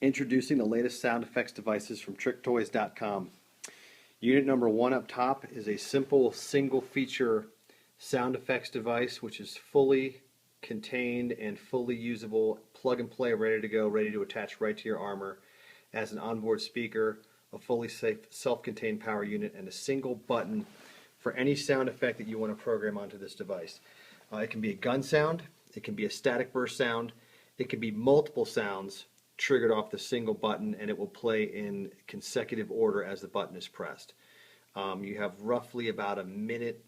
Introducing the latest sound effects devices from Triktoys.com. Unit number 1 up top is a simple single feature sound effects device which is fully contained and fully usable, plug and play, ready to go, ready to attach right to your armor. It has an onboard speaker, a fully safe self-contained power unit, and a single button for any sound effect that you want to program onto this device. It can be a gun sound, it can be a static burst sound, it can be multiple sounds triggered off the single button, and it will play in consecutive order as the button is pressed. You have roughly about a minute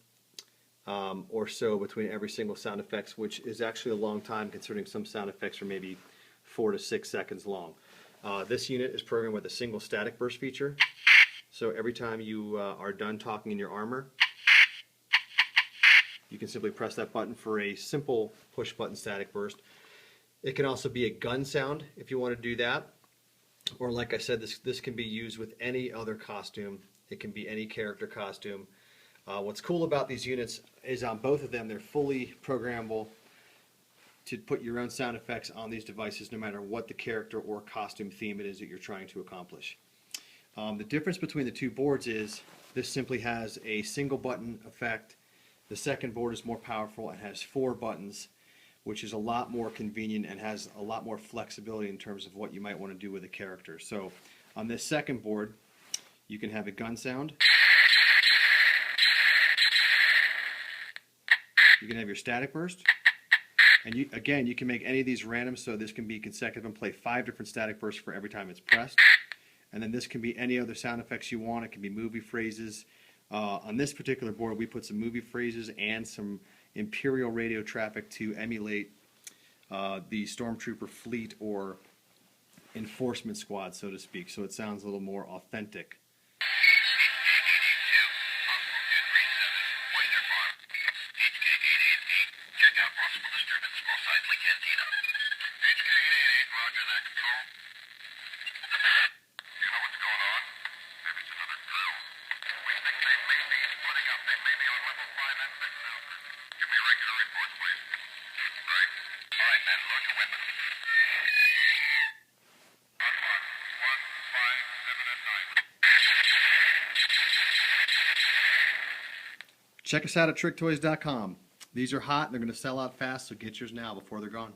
or so between every single sound effects, which is actually a long time considering some sound effects are maybe 4 to 6 seconds long. This unit is programmed with a single static burst feature, so every time you are done talking in your armor, you can simply press that button for a simple push button static burst. It can also be a gun sound if you want to do that, or like I said, this can be used with any other costume. It can be any character costume. What's cool about these units is on both of them, they're fully programmable to put your own sound effects on these devices no matter what the character or costume theme it is that you're trying to accomplish. The difference between the two boards is this simply has a single button effect. The second board is more powerful and has 4 buttons, which is a lot more convenient and has a lot more flexibility in terms of what you might want to do with a character. So on this second board, you can have a gun sound. You can have your static burst. And you can make any of these random, so this can be consecutive and play 5 different static bursts for every time it's pressed. And then this can be any other sound effects you want. It can be movie phrases. On this particular board, we put some movie phrases and some Imperial radio traffic to emulate the Stormtrooper fleet or enforcement squad, so to speak, so it sounds a little more authentic. Check us out at Triktoys.com. These are hot and they're going to sell out fast, so get yours now before they're gone.